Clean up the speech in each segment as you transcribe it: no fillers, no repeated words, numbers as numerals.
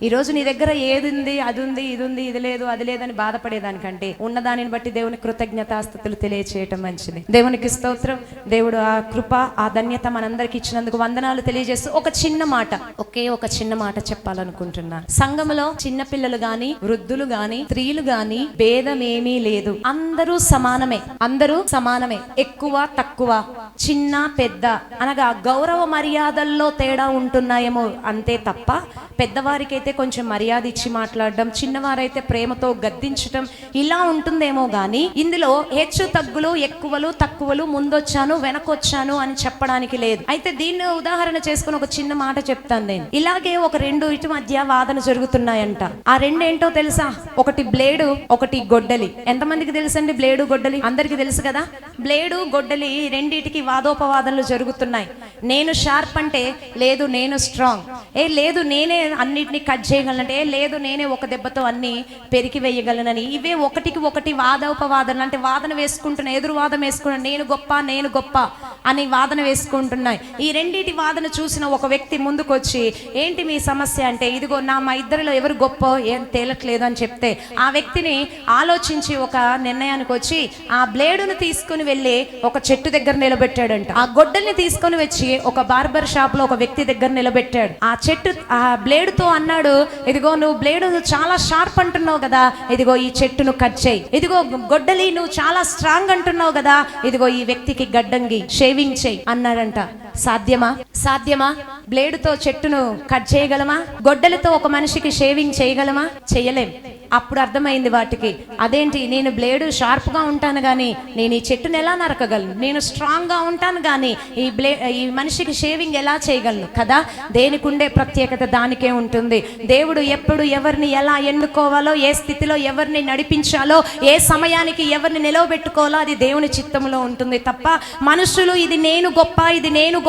ఈ రోజు నీ దగ్గర ఏది ఉంది, అది ఉంది, ఇది ఉంది, ఇది లేదు, అది లేదని బాధపడేదానికంటే ఉన్నదానిని బట్టి దేవుని కృతజ్ఞతాస్తుతులు తెలియచేయటం మంచిది. దేవునికి స్తోత్రం. దేవుడు ఆ కృప, ఆ ధన్యత మనందరికి ఇచ్చినందుకు వందనాలు తెలియజేస్తూ ఒక చిన్న మాట, ఒక చిన్న మాట చెప్పాలనుకుంటున్నా. సంఘములో చిన్న పిల్లలు గాని, వృద్ధులు గాని, స్త్రీలు గాని భేదం ఏమీ లేదు. అందరూ సమానమే. ఎక్కువ తక్కువ, చిన్న పెద్ద అనగా గౌరవ మర్యాదల్లో తేడా ఉంటున్నాయేమో అంతే తప్ప పెద్దవారికైతే కొంచెం మర్యాద ఇచ్చి మాట్లాడడం, చిన్నవారైతే ప్రేమతో గద్దించటం ఇలా ఉంటుందేమో గాని ఇందులో హెచ్చు తగ్గులు, ఎక్కువలు తక్కువలు, ముందొచ్చాను వెనకొచ్చాను అని చెప్పడానికి లేదు. అయితే దీన్ని ఉదాహరణ చేసుకుని ఒక చిన్న మాట చెప్తాను నేను. ఇలాగే ఒక రెండు ఇటు మధ్య వాదన జరుగుతున్నాయంట. ఆ రెండేంటో తెలుసా? ఒకటి బ్లేడు, ఒకటి గొడ్డలి. ఎంతమందికి తెలుసండి బ్లేడు గొడ్డలి? అందరికి తెలుసు కదా. బ్లేడు గొడ్డలి రెండిటికి వాదోపవాదనలు జరుగుతున్నాయి. నేను షార్ప్ అంటే లేదు నేను స్ట్రాంగ్, లేదు నేనే అన్నిటిని కట్ చేయగలనంటే లేదు నేనే ఒక దెబ్బతో అన్ని పెరికి వేయగలనని. ఇవే ఒకటికి ఒకటి వాదోపవాదనలు. అంటే వాదన వేసుకుంటున్నా, ఎదురువాదం వేసుకున్నా, నేను గొప్ప అని వాదన వేసుకుంటున్నాయి. ఈ రెండింటి వాదన చూసిన ఒక వ్యక్తి ముందుకు వచ్చి ఏంటి మీ సమస్య అంటే, ఇదిగో మా ఇద్దరిలో ఎవరు గొప్ప ఏం తేలట్లేదు అని చెప్తే ఆ వ్యక్తిని ఆలోచించి ఒక నిర్ణయానికి వచ్చి ఆ బ్లేడును తీసుకుని వెళ్ళి ఒక చెట్టు దగ్గర నిలబెట్టాడంట. ఆ గొడ్డల్ని తీసుకొని వచ్చి ఒక బార్బర్ షాప్ లో ఒక వ్యక్తి దగ్గర నిలబెట్టాడు. ఆ బ్లేడుతో అన్నాడు, ఇదిగో నువ్వు బ్లేడు చాలా షార్ప్ అంటున్నావు కదా, ఇదిగో ఈ చెట్టును కట్ చేయి. ఇదిగో గొడ్డలి నువ్వు చాలా స్ట్రాంగ్ అంటున్నావు కదా, ఇదిగో ఈ వ్యక్తికి గడ్డంగి షేవింగ్ చేయి అన్నాడంట. సాధ్యమా? బ్లేడుతో చెట్టును కట్ చేయగలమా? గొడ్డలితో ఒక మనిషికి షేవింగ్ చేయగలమా? చేయలేం. అప్పుడు అర్థమైంది వాటికి, అదేంటి నేను బ్లేడు షార్ప్ గా ఉంటాను గానీ నేను ఈ చెట్టును ఎలా నరకగలను, నేను స్ట్రాంగ్ గా ఉంటాను గానీ ఈ మనిషికి షేవింగ్ ఎలా చేయగలను కదా. దేనికి ఉండే ప్రత్యేకత దానికే ఉంటుంది. దేవుడు ఎప్పుడు ఎవరిని ఎలా ఎన్నుకోవాలో, ఏ స్థితిలో ఎవరిని నడిపించాలో, ఏ సమయానికి ఎవరిని నిలవబెట్టుకోవాలో అది దేవుని చిత్తంలో ఉంటుంది తప్ప మనుషులు ఇది నేను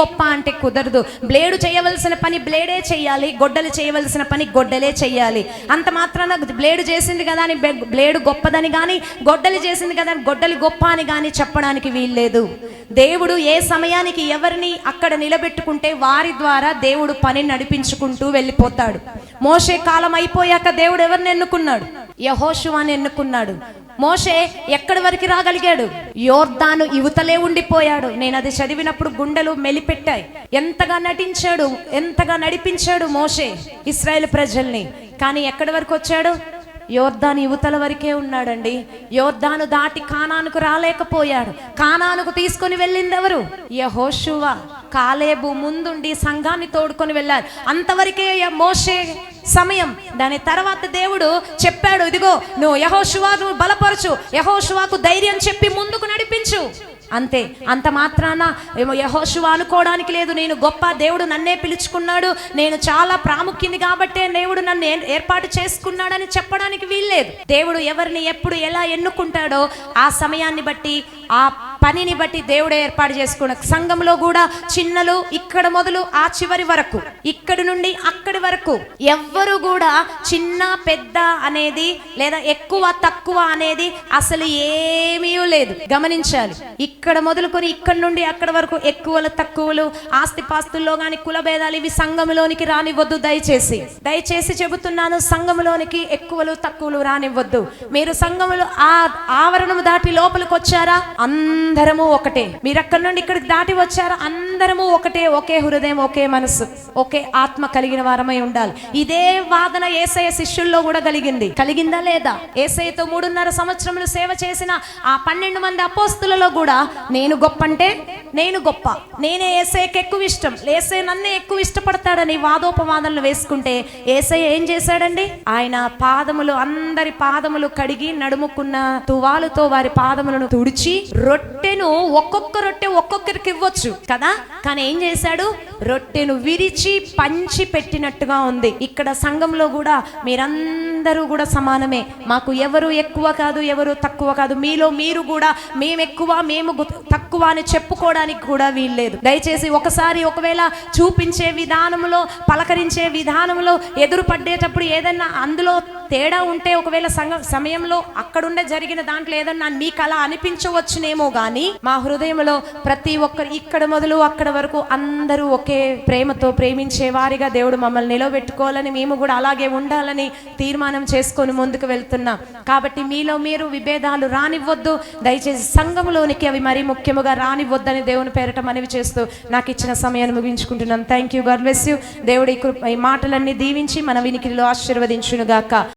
గొప్ప అంటే కుదరదు. బ్లేడు చేయవలసిన పని బ్లేడే చేయాలి, గొడ్డలి చేయవలసిన పని గొడ్డలే చేయాలి. అంత మాత్రాన బ్లేడు చేసింది కదా అని బ్లేడు గొప్పదని కానీ, గొడ్డలి చేసింది కదా అని గొడ్డలి గొప్ప అని కానీ చెప్పడానికి వీల్లేదు. దేవుడు ఏ సమయానికి ఎవరిని అక్కడ నిలబెట్టుకుంటే వారి ద్వారా దేవుడు పని నడిపించుకుంటూ వెళ్ళిపోతాడు. మోషే కాలం అయిపోయాక దేవుడు ఎవరిని ఎన్నుకున్నాడు? యెహోషువని ఎన్నుకున్నాడు. మోషే ఎక్కడి వరకు రాగలిగాడు? యోర్దాను యువతలే ఉండిపోయాడు. నేను అది చదివినప్పుడు గుండెలు మెలిపెట్టాయి. ఎంతగా నడిపించాడు మోషే ఇశ్రాయేలు ప్రజల్ని. కానీ ఎక్కడి వరకు వచ్చాడు? యోర్దాను యువతల వరకే ఉన్నాడండి. యోర్దాను దాటి కానానుకు రాలేకపోయాడు. కానానుకు తీసుకొని వెళ్ళింది ఎవరు? యెహోషువ, కాలేబు ముందుండి సంఘాన్ని తోడుకొని వెళ్ళారు. అంతవరకే మోషే సమయం. దాని తర్వాత దేవుడు చెప్పాడు, ఇదిగో నువ్వు యెహోషువను బలపరచు, యెహోషువకు ధైర్యం చెప్పి ముందుకు నడిపించు. అంతే. అంత మాత్రాన యెహోషువ అనుకోవడానికి లేదు నేను గొప్ప, దేవుడు నన్నే పిలుచుకున్నాడు, నేను చాలా ప్రాముఖ్యని కాబట్టే దేవుడు నన్ను ఏర్పాటు చేసుకున్నాడని చెప్పడానికి వీల్లేదు. దేవుడు ఎవరిని ఎప్పుడు ఎలా ఎన్నుకుంటాడో ఆ సమయాన్ని బట్టి, ఆ పనిని బట్టి దేవుడే ఏర్పాటు చేసుకున్నాడు. సంఘంలో కూడా చిన్నలు ఇక్కడ మొదలు ఆ చివరి వరకు, ఇక్కడి నుండి అక్కడి వరకు ఎవ్వరు కూడా చిన్న పెద్ద అనేది లేదా ఎక్కువ తక్కువ అనేది అసలు ఏమీ లేదు. గమనించాలి. ఇక్కడ మొదలుకొని ఇక్కడి నుండి అక్కడి వరకు ఎక్కువలు తక్కువలు, ఆస్తిపాస్తుల్లో కానీ కుల భేదాలు ఇవి సంఘంలోనికి రానివ్వద్దు. దయచేసి చెబుతున్నాను, సంఘంలోనికి ఎక్కువలు తక్కువలు రానివ్వద్దు. మీరు సంఘములు ఆ ఆవరణము దాటి లోపలికి వచ్చారా, అందరము ఒకటే. మీరు అక్కడి నుండి ఇక్కడికి దాటి వచ్చారా, అందరము ఒకటే. ఒకే హృదయం, ఒకే మనసు, ఒకే ఆత్మ కలిగిన వారమై ఉండాలి. ఇదే వాదన యేసయ్య శిష్యుల్లో కూడా కలిగిందా లేదా? యేసయ్యతో 3.5 సంవత్సరములు సేవ చేసిన ఆ 12 మంది అపోస్తులలో కూడా నేను గొప్ప అంటే నేను గొప్ప, నేనే యేసయ్యకి ఎక్కువ ఇష్టం, యేసయ్య నన్నే ఎక్కువ ఇష్టపడతాడని వాదోపవాదనలు వేసుకుంటే యేసయ్య ఏం చేశాడండి? ఆయన పాదములు, అందరి పాదములు కడిగి నడుముకున్న తువాలుతో వారి పాదములను తుడిచి రొట్టెను ఒక్కొక్క రొట్టె ఒక్కొక్కరికి ఇవ్వచ్చు కదా, కానీ ఏం చేశాడు? రొట్టెను విరిచి పంచి పెట్టినట్టుగా ఉంది. ఇక్కడ సంఘంలో కూడా మీరందరూ అందరూ కూడా సమానమే. మాకు ఎవరు ఎక్కువ కాదు, ఎవరు తక్కువ కాదు. మీలో మీరు కూడా మేము ఎక్కువ మేము తక్కువ అని చెప్పుకోవడానికి కూడా వీల్లేదు. దయచేసి ఒకవేళ చూపించే విధానంలో, పలకరించే విధానంలో ఎదురు పడ్డేటప్పుడు ఏదన్నా అందులో తేడా ఉంటే, ఒకవేళ సమయంలో అక్కడుండే జరిగిన దాంట్లో ఏదన్నా మీకు అలా అనిపించవచ్చునేమో గానీ, మా హృదయంలో ప్రతి ఒక్కరు ఇక్కడ మొదలు అక్కడ వరకు అందరూ ఒకే ప్రేమతో ప్రేమించే వారిగా దేవుడు మమ్మల్ని నిలబెట్టుకోవాలని, మేము కూడా అలాగే ఉండాలని తీర్మానం చేసుకొని ముందుకు వెళ్తున్నాం. కాబట్టి మీలో మీరు విభేదాలు రానివ్వద్దు. దయచేసి సంఘంలోనికి అవి మరీ ముఖ్యముగా రానివ్వద్దని దేవుని పేరట మనవి చేస్తూ నాకు ఇచ్చిన సమయాన్ని ముగించుకుంటున్నాను. Thank you. God bless you. దేవుడి ఈ మాటలన్నీ దీవించి మన వినికిడిలో ఆశీర్వదించును గాక.